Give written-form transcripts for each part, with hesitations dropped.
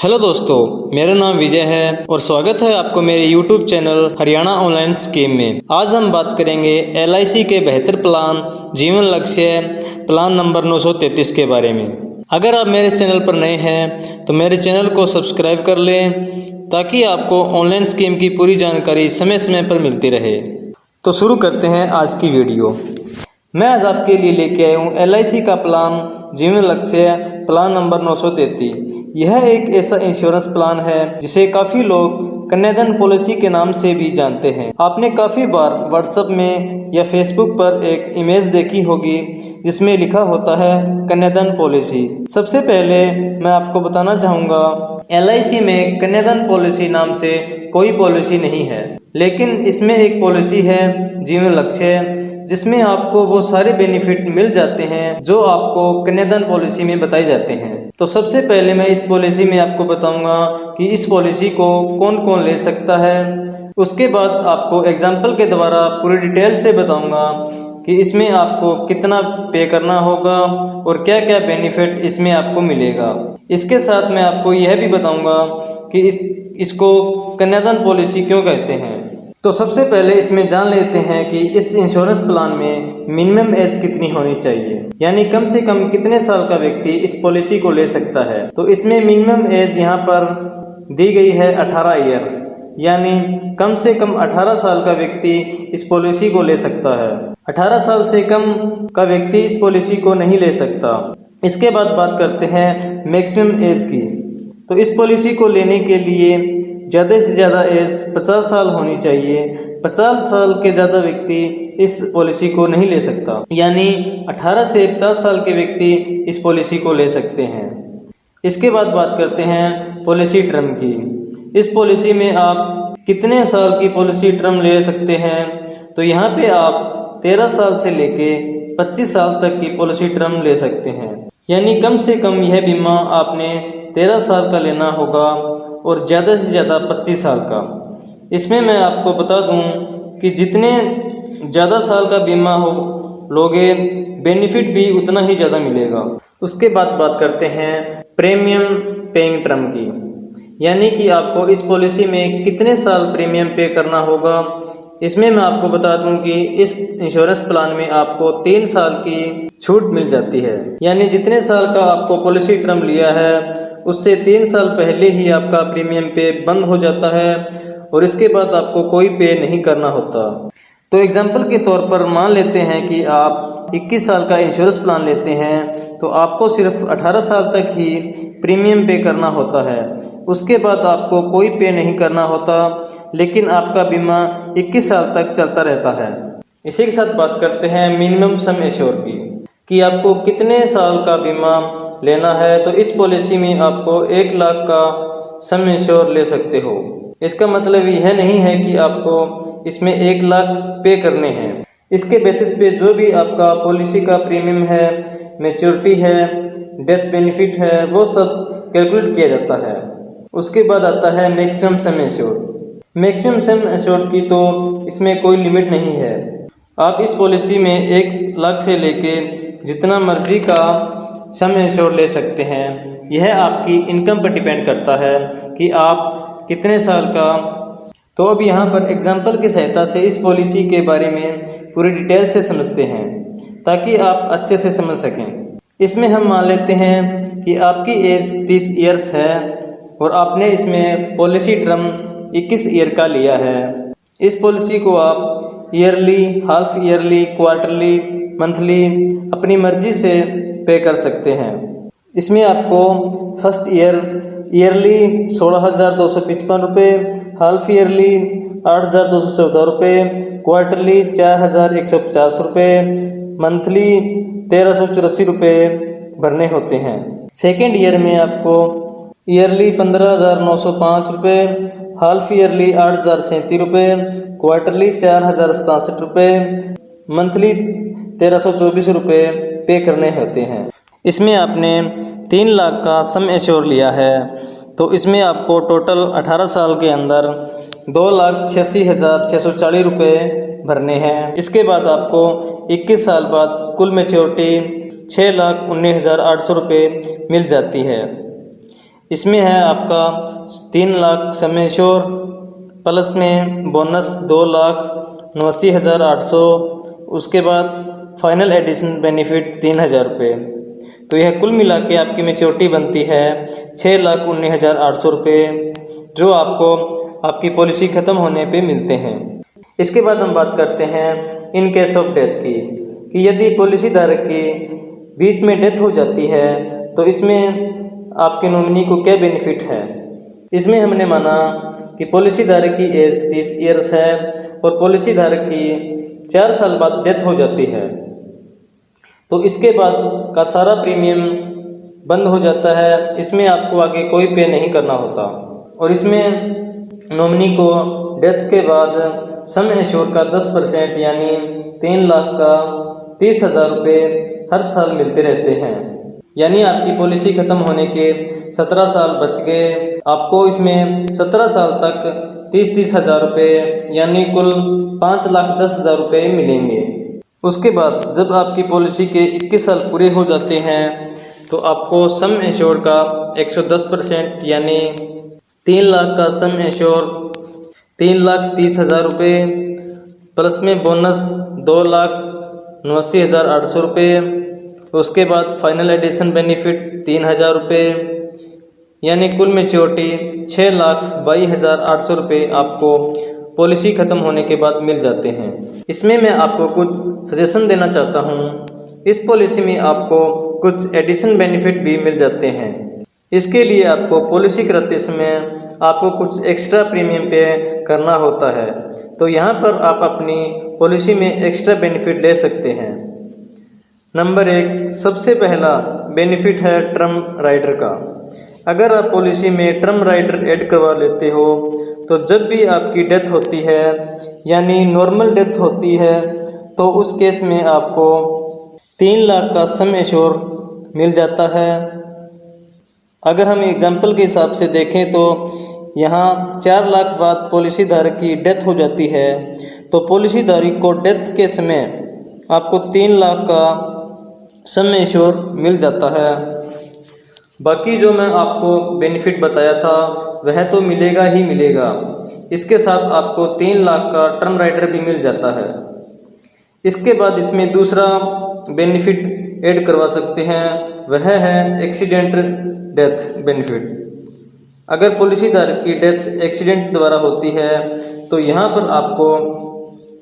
Hello दोस्तों, मेरा नाम विजय है और स्वागत है आपको मेरे YouTube channel Haryana online scheme में। आज हम बात करेंगे LIC के बेहतर प्लान जीवन लक्ष्य प्लान नंबर 933 के बारे में। अगर आप मेरे चैनल पर नए हैं तो मेरे चैनल को सब्सक्राइब कर लें ताकि आपको ऑनलाइन स्कीम की पूरी जानकारी समय समय पर मिलती रहे। तो शुरू करते हैं आज की वीडियो। मैं आज आपके लिए लेके आया हूँ LIC का प्लान जीवन लक्ष्य प्लान नंबर 933। यह एक ऐसा इंश्योरेंस प्लान है जिसे काफ़ी लोग कन्यादान पॉलिसी के नाम से भी जानते हैं। आपने काफ़ी बार व्हाट्सएप में या फेसबुक पर एक इमेज देखी होगी जिसमें लिखा होता है कन्यादान पॉलिसी। सबसे पहले मैं आपको बताना चाहूँगा LIC में कन्यादान पॉलिसी नाम से कोई पॉलिसी नहीं है, लेकिन इसमें एक पॉलिसी है जीवन लक्ष्य, जिसमें आपको वो सारे बेनिफिट मिल जाते हैं जो आपको कन्यादान पॉलिसी में बताए जाते हैं। तो सबसे पहले मैं इस पॉलिसी में आपको बताऊंगा कि इस पॉलिसी को कौन कौन ले सकता है। उसके बाद आपको एग्जाम्पल के द्वारा पूरी डिटेल से बताऊंगा कि इसमें आपको कितना पे करना होगा और क्या क्या बेनिफिट इसमें आपको मिलेगा। इसके साथ मैं आपको यह भी बताऊंगा कि इसको कन्यादान पॉलिसी क्यों कहते हैं। तो सबसे पहले इसमें जान लेते हैं कि इस इंश्योरेंस प्लान में मिनिमम एज कितनी होनी चाहिए, यानी कम से कम कितने साल का व्यक्ति इस पॉलिसी को ले सकता है। तो इसमें मिनिमम एज यहाँ पर दी गई है 18 ईयर्स, यानी कम से कम 18 साल का व्यक्ति इस पॉलिसी को ले सकता है। 18 साल से कम का व्यक्ति इस पॉलिसी को नहीं ले सकता। इसके बाद बात करते हैं मैक्सिमम एज की। तो इस पॉलिसी को लेने के लिए ज़्यादा से ज़्यादा एज 50 साल होनी चाहिए। 50 साल के ज़्यादा व्यक्ति इस पॉलिसी को नहीं ले सकता, यानी 18 से 50 साल के व्यक्ति इस पॉलिसी को ले सकते हैं। इसके बाद बात करते हैं पॉलिसी टर्म की। इस पॉलिसी में आप कितने साल की पॉलिसी टर्म ले सकते हैं, तो यहाँ पे आप 13 साल से लेके 25 साल तक की पॉलिसी टर्म ले सकते हैं, यानी कम से कम यह बीमा आपने 13 साल का लेना होगा और ज़्यादा से ज़्यादा 25 साल का। इसमें मैं आपको बता दूं कि जितने ज़्यादा साल का बीमा हो लोगे बेनिफिट भी उतना ही ज़्यादा मिलेगा। उसके बाद बात करते हैं प्रीमियम पेइंग टर्म की, यानी कि आपको इस पॉलिसी में कितने साल प्रीमियम पे करना होगा। इसमें मैं आपको बता दूं कि इस इंश्योरेंस प्लान में आपको 3 साल की छूट मिल जाती है, यानी जितने साल का आपको पॉलिसी टर्म लिया है उससे 3 साल पहले ही आपका प्रीमियम पे बंद हो जाता है और इसके बाद आपको कोई पे नहीं करना होता। तो एग्जांपल के तौर पर मान लेते हैं कि आप 21 साल का इंश्योरेंस प्लान लेते हैं, तो आपको सिर्फ 18 साल तक ही प्रीमियम पे करना होता है। उसके बाद आपको कोई पे नहीं करना होता, लेकिन आपका बीमा 21 साल तक चलता रहता है। इसी के साथ बात करते हैं मिनिमम सम एश्योर की, कि आपको कितने साल का बीमा लेना है। तो इस पॉलिसी में आपको 1 लाख का सम एश्योर ले सकते हो। इसका मतलब यह नहीं है कि आपको इसमें 1 लाख पे करने हैं। इसके बेसिस पे जो भी आपका पॉलिसी का प्रीमियम है, मैच्योरिटी है, डेथ बेनिफिट है, वो सब कैलकुलेट किया जाता है। उसके बाद आता है मैक्सिमम सम एश्योर। मैक्सिमम सम एश्योर की तो इसमें कोई लिमिट नहीं है। आप इस पॉलिसी में 1 लाख से लेके जितना मर्जी का सम एश्योर ले सकते हैं। यह आपकी इनकम पर डिपेंड करता है कि आप कितने साल का। तो अब यहाँ पर एग्जांपल की सहायता से इस पॉलिसी के बारे में पूरी डिटेल से समझते हैं ताकि आप अच्छे से समझ सकें। इसमें हम मान लेते हैं कि आपकी एज 30 ईयर्स है और आपने इसमें पॉलिसी टर्म 21 ईयर का लिया है। इस पॉलिसी को आप yearly, half yearly, quarterly, monthly अपनी मर्जी से पे कर सकते हैं। इसमें आपको फर्स्ट ईयरली 16,255 रुपये, हाफ ईयरली 8,214 रुपये, क्वार्टरली 4,150 रुपये, मंथली 1,384 रुपये भरने होते हैं। सेकेंड ईयर में आपको ईयरली 15,905 रुपये, हाफ ईयरली 8,037 रुपये, क्वार्टरली 4,067 रुपये, मंथली 1,324 रुपये पे करने होते हैं। इसमें आपने 3 लाख का सम एश्योर लिया है, तो इसमें आपको टोटल 18 साल के अंदर 2,86,640 रुपये भरने हैं। इसके बाद आपको 21 साल बाद कुल मैच्योरिटी 6,19,800 रुपये मिल जाती है। इसमें है आपका 3 लाख सम एश्योर, प्लस में बोनस 2,89,800, उसके बाद फाइनल एडिशन बेनिफिट 3,000 रुपये। तो यह कुल मिला के आपकी मैच्योरिटी बनती है 6,19,800 रुपये, जो आपको आपकी पॉलिसी ख़त्म होने पे मिलते हैं। इसके बाद हम बात करते हैं इन केस ऑफ डेथ की, कि यदि पॉलिसी धारक की बीच में डेथ हो जाती है तो इसमें आपके नॉमिनी को क्या बेनिफिट है। इसमें हमने माना कि पॉलिसी धारक की एज 30 ईयर्स है और पॉलिसी धारक की 4 साल बाद डेथ हो जाती है, तो इसके बाद का सारा प्रीमियम बंद हो जाता है। इसमें आपको आगे कोई पे नहीं करना होता और इसमें नॉमिनी को डेथ के बाद सम एश्योर का 10% यानी 3 लाख का 30,000 रुपये हर साल मिलते रहते हैं। यानी आपकी पॉलिसी ख़त्म होने के 17 साल बच गए, आपको इसमें 17 साल तक 30,000 रुपये यानी कुल 5,10,000 रुपये मिलेंगे। उसके बाद जब आपकी पॉलिसी के 21 साल पूरे हो जाते हैं तो आपको सम एश्योर का 110% यानी 3 लाख का सम एश्योर 3,30,000 रुपये, प्लस में बोनस 2,89,800 रुपये, उसके बाद फाइनल एडिशन बेनिफिट 3,000 रुपये, यानी कुल मैच्योरिटी 6,22,800 रुपये आपको पॉलिसी ख़त्म होने के बाद मिल जाते हैं। इसमें मैं आपको कुछ सजेशन देना चाहता हूँ। इस पॉलिसी में आपको कुछ एडिशन बेनिफिट भी मिल जाते हैं। इसके लिए आपको पॉलिसी कराते समय आपको कुछ एक्स्ट्रा प्रीमियम पे करना होता है, तो यहाँ पर आप अपनी पॉलिसी में एक्स्ट्रा बेनिफिट ले सकते हैं। नंबर 1, सबसे पहला बेनिफिट है टर्म राइडर का। अगर आप पॉलिसी में टर्म राइडर ऐड करवा लेते हो तो जब भी आपकी डेथ होती है यानी नॉर्मल डेथ होती है तो उस केस में आपको 3 लाख का सम एश्योर मिल जाता है। अगर हम एग्जाम्पल के हिसाब से देखें तो यहाँ 4 लाख बाद पॉलिसी धारक की डेथ हो जाती है, तो पॉलिसी धारक को डेथ के समय आपको 3 लाख का सम एश्योर मिल जाता है। बाकी जो मैं आपको बेनिफिट बताया था वह तो मिलेगा ही मिलेगा, इसके साथ आपको 3 लाख का टर्म राइडर भी मिल जाता है। इसके बाद इसमें दूसरा बेनिफिट ऐड करवा सकते हैं, वह है एक्सीडेंटल डेथ बेनिफिट। अगर पॉलिसी धारक की डेथ एक्सीडेंट द्वारा होती है तो यहाँ पर आपको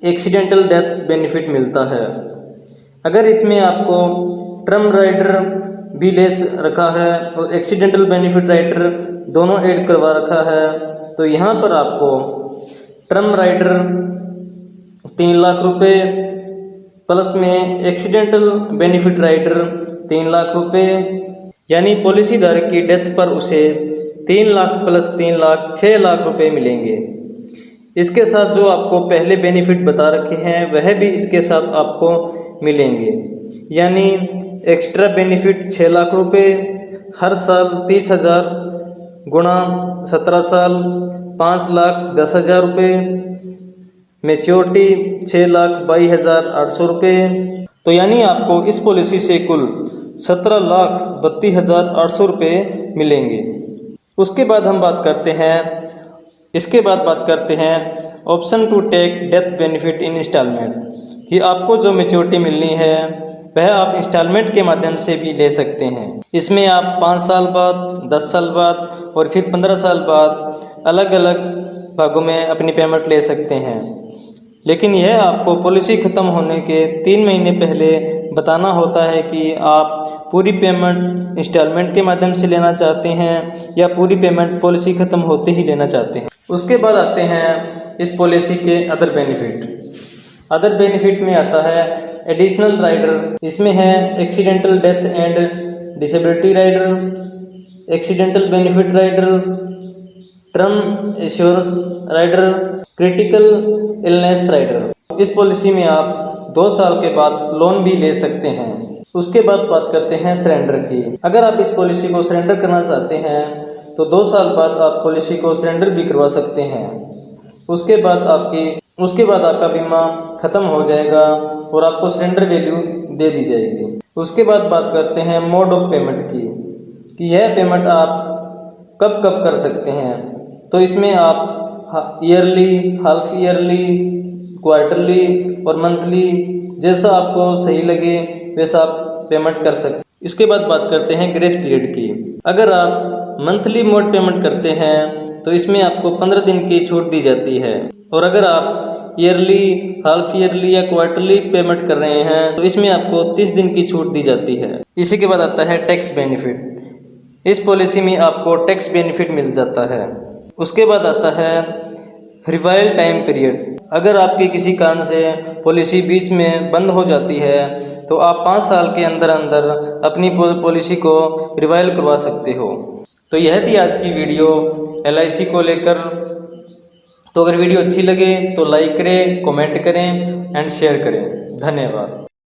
एक्सीडेंटल डेथ बेनिफिट मिलता है। अगर इसमें आपको टर्म राइडर भी ले रखा है और एक्सीडेंटल बेनिफिट राइडर दोनों ऐड करवा रखा है, तो यहाँ पर आपको टर्म राइडर 3 लाख रुपये प्लस में एक्सीडेंटल बेनिफिट राइडर 3 लाख रुपये, यानी पॉलिसी धारक की डेथ पर उसे 3 लाख प्लस 3 लाख 6 लाख रुपये मिलेंगे। इसके साथ जो आपको पहले बेनिफिट बता रखे हैं वह भी इसके साथ आपको मिलेंगे, यानी एक्स्ट्रा बेनिफिट 6 लाख रुपये हर साल 30,000 गुणा 17 साल 5,10,000 रुपये, मैच्योरिटी 6,22,800 रुपये। तो यानी आपको इस पॉलिसी से कुल 17,32,800 रुपये मिलेंगे। उसके बाद हम बात करते हैं, इसके बाद बात करते हैं option to take death benefit in installment, कि आपको जो मैच्योरिटी मिलनी है वह आप इंस्टॉलमेंट के माध्यम से भी ले सकते हैं। इसमें आप 5 साल बाद, 10 साल बाद और फिर 15 साल बाद अलग अलग भागों में अपनी पेमेंट ले सकते हैं, लेकिन यह आपको पॉलिसी ख़त्म होने के 3 महीने पहले बताना होता है कि आप पूरी पेमेंट इंस्टॉलमेंट के माध्यम से लेना चाहते हैं या पूरी पेमेंट पॉलिसी ख़त्म होते ही लेना चाहते हैं। उसके बाद आते हैं इस पॉलिसी के अदर बेनिफिट। अदर बेनिफिट में आता है एडिशनल राइडर। इसमें है accidental death and disability rider, accidental benefit rider, term assurance rider, critical illness rider. इस पॉलिसी में आप 2 साल के बाद लोन भी ले सकते हैं। उसके बाद बात करते हैं सरेंडर की। अगर आप इस पॉलिसी को सरेंडर करना चाहते हैं तो 2 साल बाद आप पॉलिसी को सरेंडर भी करवा सकते हैं। उसके बाद आपका बीमा ख़त्म हो जाएगा और आपको सरेंडर वैल्यू दे दी जाएगी। उसके बाद बात करते हैं मोड ऑफ पेमेंट की, कि यह पेमेंट आप कब कब कर सकते हैं, तो इसमें आप ईयरली, हाफ ईयरली, क्वार्टरली और मंथली, जैसा आपको सही लगे वैसा आप पेमेंट कर सकते हैं। इसके बाद बात करते हैं ग्रेस पीरियड की। अगर आप मंथली मोड पेमेंट करते हैं तो इसमें आपको 15 दिन की छूट दी जाती है, और अगर आप ईयरली, हाफ ईयरली या क्वार्टरली पेमेंट कर रहे हैं तो इसमें आपको 30 दिन की छूट दी जाती है। इसी के बाद आता है टैक्स बेनिफिट। इस पॉलिसी में आपको टैक्स बेनिफिट मिल जाता है। उसके बाद आता है रिवाइवल टाइम पीरियड। अगर आपकी किसी कारण से पॉलिसी बीच में बंद हो जाती है तो आप 5 साल के अंदर अंदर अपनी पॉलिसी को रिवाइवल करवा सकते हो। तो यह थी आज की वीडियो LIC को लेकर। तो अगर वीडियो अच्छी लगे तो लाइक करें, कमेंट करें एंड शेयर करें। धन्यवाद।